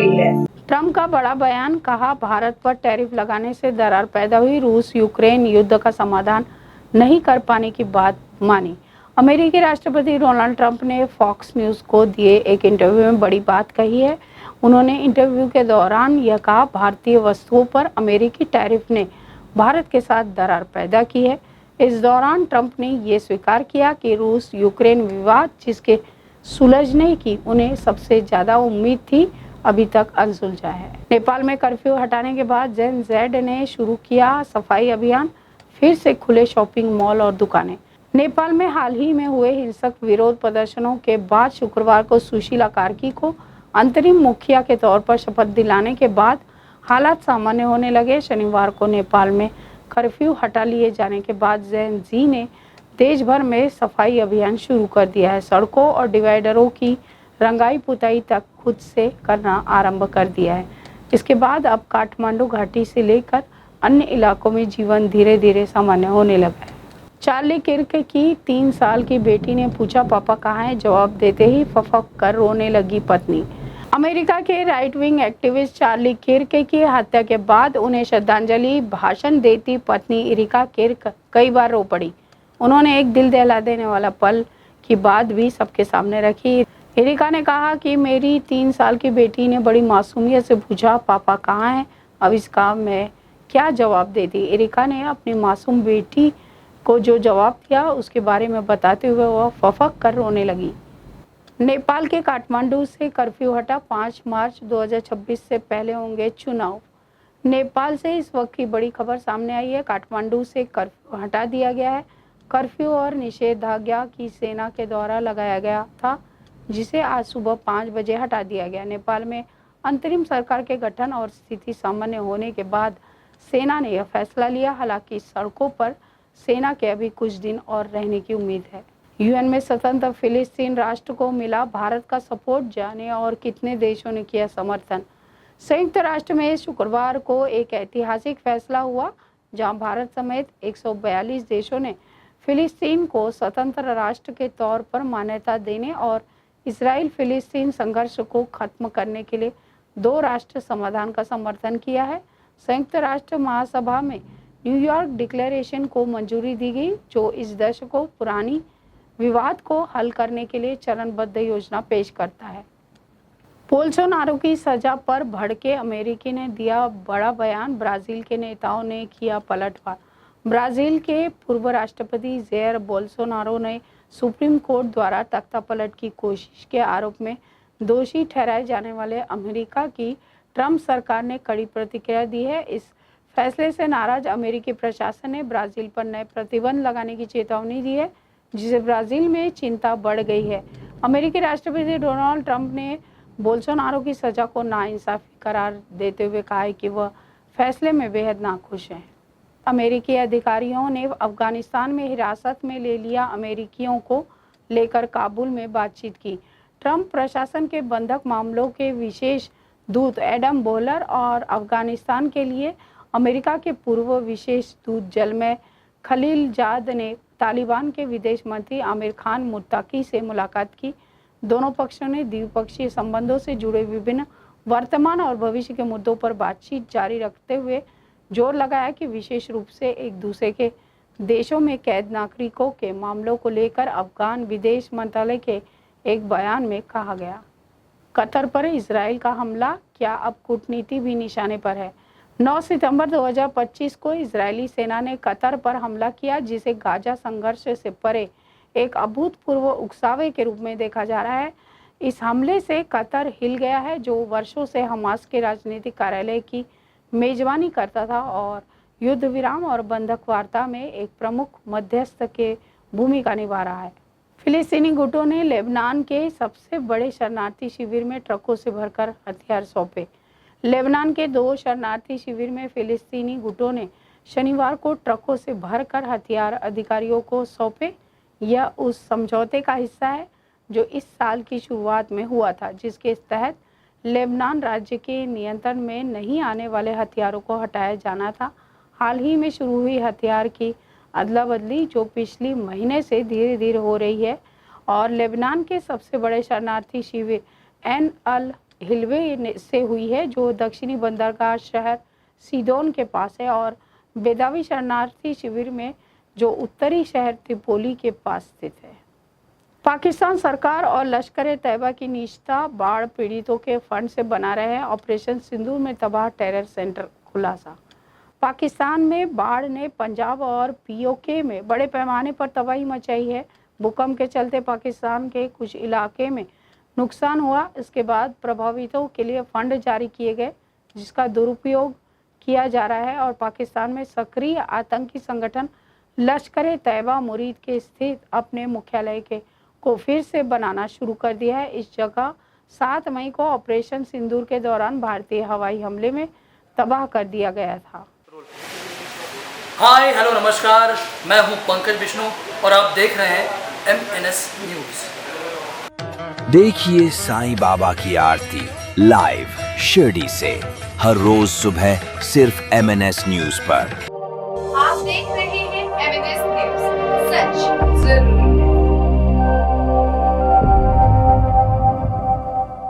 गई है। ट्रंप का बड़ा बयान, कहा भारत पर टैरिफ लगाने से दरार पैदा हुई, रूस यूक्रेन युद्ध का समाधान नहीं कर पाने की बात मानी। अमेरिकी राष्ट्रपति डोनाल्ड ट्रंप ने फॉक्स न्यूज़ को दिए एक इंटरव्यू में बड़ी बात कही है। उन्होंने इंटरव्यू के दौरान यह कहा, भारतीय वस्तुओं पर अमेरिकी टैरिफ ने भारत के साथ दरार पैदा की है। इस दौरान ट्रंप ने ये स्वीकार किया कि रूस यूक्रेन विवाद जिसके सुलझने की उन्हें सबसे ज्यादा उम्मीद थी, अभी तक अनसुलझा है। नेपाल में कर्फ्यू हटाने के बाद जेन जेड ने शुरू किया सफाई अभियान, फिर से खुले शॉपिंग मॉल और दुकानें। नेपाल में हाल ही में हुए हिंसक विरोध प्रदर्शनों के बाद शुक्रवार को सुशीला कार्की को अंतरिम मुखिया के तौर पर शपथ दिलाने के बाद हालात सामान्य होने लगे। शनिवार को नेपाल में कर्फ्यू हटा लिए जाने के बाद जेन जी ने देश भर में सफाई अभियान शुरू कर दिया है। सड़कों और डिवाइडरों की रंगाई पुताई तक खुद से करना आरंभ कर दिया है। इसके बाद अब काठमांडू घाटी से लेकर अन्य इलाकों में जीवन धीरे धीरे सामान्य होने लगा है। चार्ली किर्क की 3 साल की बेटी ने पूछा, पापा कहाँ हैं? जवाब देते ही फफक कर रोने लगी पत्नी। अमेरिका के right wing activist Charlie Kirk की हत्या के बाद उन्हें श्रद्धांजलि भाषण देती पत्नी इरिका किर्क कई बार रो पड़ी। उन्होंने एक दिल दहला देने वाला पल की बात भी सबके सामने रखी। इरिका ने कहा कि मेरी 3 साल की बेटी ने बड़ी मासूमियत से पूछा, पापा कहाँ हैं? अब इसका मैं क्या जवाब देती? इरिका ने अपनी मासूम बेटी को जो जवाब दिया उसके बारे में बताते हुए वह फफक कर रोने लगी। नेपाल के काठमांडू से कर्फ्यू हटा, 5 मार्च 2026 से पहले होंगे चुनाव। नेपाल से इस वक्त की बड़ी खबर सामने आई है। काठमांडू से कर्फ्यू हटा दिया गया है। कर्फ्यू और निषेधाज्ञा की सेना के द्वारा लगाया गया था, जिसे आज सुबह 5 बजे हटा दिया गया। नेपाल में अंतरिम सरकार के गठन और स्थिति सामान्य होने के बाद सेना ने यह फैसला लिया। हालांकि सड़कों पर सेना के अभी कुछ दिन और रहने की उम्मीद है। यूएन में स्वतंत्र फिलिस्तीन राष्ट्र को मिला भारत का सपोर्ट, जाने और कितने देशों ने किया समर्थन। संयुक्त राष्ट्र में शुक्रवार को एक ऐतिहासिक फैसला हुआ, जहां भारत समेत 142 देशों ने फिलिस्तीन को स्वतंत्र राष्ट्र के तौर पर मान्यता देने और इसराइल फिलिस्तीन संघर्ष को खत्म करने के लिए 2 राष्ट्र समाधान का समर्थन किया है। संयुक्त राष्ट्र महासभा में न्यूयॉर्क डिक्लेरेशन को मंजूरी दी गई, जो इस दशकों पुरानी विवाद को हल करने के लिए चरणबद्ध योजना पेश करता है। बोल्सोनारो की सजा पर भड़के अमेरिकी ने दिया बड़ा बयान, ब्राजील के नेताओं ने किया पलटवार। ब्राजील के पूर्व राष्ट्रपति जेयर बोल्सोनारो ने सुप्रीम कोर्ट द्वारा तख्तापलट की कोशिश के आरोप में दोषी ठहराए जाने वाले अमेरिका की ट्रंप सरकार ने कड़ी प्रतिक्रिया दी है। इस फैसले से नाराज अमेरिकी प्रशासन ने ब्राजील पर नए प्रतिबंध लगाने की चेतावनी दी है, जिससे ब्राजील में चिंता बढ़ गई है। अमेरिकी राष्ट्रपति डोनाल्ड ट्रंप ने बोल्सोनारो की सजा को नाइंसाफी करार देते हुए कहा है कि वह फैसले में बेहद नाखुश हैं। अमेरिकी अधिकारियों ने अफगानिस्तान में हिरासत में ले लिया अमेरिकियों को लेकर काबुल में बातचीत की। ट्रंप प्रशासन के बंधक मामलों के विशेष दूत एडम बोहलर और अफगानिस्तान के लिए अमेरिका के पूर्व विशेष दूत जलमय खलीलजाद ने तालिबान के विदेश मंत्री आमिर खान मुत्ताकी से मुलाकात की। दोनों पक्षों ने द्विपक्षीय संबंधों से जुड़े विभिन्न वर्तमान और भविष्य के मुद्दों पर बातचीत जारी रखते हुए जोर लगाया कि विशेष रूप से एक दूसरे के देशों में कैद नागरिकों के मामलों को लेकर अफगान विदेश मंत्रालय के एक बयान में कहा गया। कतर पर इजराइल का हमला, क्या अब कूटनीति भी निशाने पर है? 9 सितंबर 2025 को इजरायली सेना ने कतर पर हमला किया, जिसे गाजा संघर्ष से परे एक अभूतपूर्व उकसावे के रूप में देखा जा रहा है। इस हमले से कतर हिल गया है, जो वर्षों से हमास के राजनीतिक कार्यालय की मेजबानी करता था और युद्ध विराम और बंधक वार्ता में एक प्रमुख मध्यस्थ के भूमिका निभा रहा है। फिलिस्तीनी गुटों ने लेबनान के सबसे बड़े शरणार्थी शिविर में ट्रकों से भरकर हथियार सौंपे। लेबनान के 2 शरणार्थी शिविर में फिलिस्तीनी गुटों ने शनिवार को ट्रकों से भरकर हथियार अधिकारियों को सौंपे। यह उस समझौते का हिस्सा है जो इस साल की शुरुआत में हुआ था, जिसके तहत लेबनान राज्य के नियंत्रण में नहीं आने वाले हथियारों को हटाया जाना था। हाल ही में शुरू हुई हथियार की अदला बदली, जो पिछले महीने से धीरे धीरे हो रही है, और लेबनान के सबसे बड़े शरणार्थी शिविर एन अल हिलवे से हुई है, जो दक्षिणी बंदरगाह शहर सीडोन के पास है, और बेदावी शरणार्थी शिविर में जो उत्तरी शहर त्रिपोली के पास स्थित है। पाकिस्तान सरकार और लश्कर ए तैयबा की निष्ठा बाढ़ पीड़ितों के फंड से बना रहे हैं। ऑपरेशन सिंदूर में तबाह टेरर सेंटर खुलासा। पाकिस्तान में बाढ़ ने पंजाब और पीओके में बड़े पैमाने पर तबाही मचाई है। भूकंप के चलते पाकिस्तान के कुछ इलाके में नुकसान हुआ। इसके बाद प्रभावितों के लिए फंड जारी किए गए, जिसका दुरुपयोग किया जा रहा है और पाकिस्तान में सक्रिय आतंकी संगठन लश्कर ए तैयबा मुरीद के स्थित अपने मुख्यालय को फिर से बनाना शुरू कर दिया है। इस जगह 7 मई को ऑपरेशन सिंदूर के दौरान भारतीय हवाई हमले में तबाह कर दिया गया था। हाय हेलो नमस्कार, मैं हूं पंकज विष्णु और आप देख रहे हैं MNS न्यूज। देखिए साईं बाबा की आरती लाइव शिरडी से हर रोज सुबह सिर्फ MNS न्यूज पर।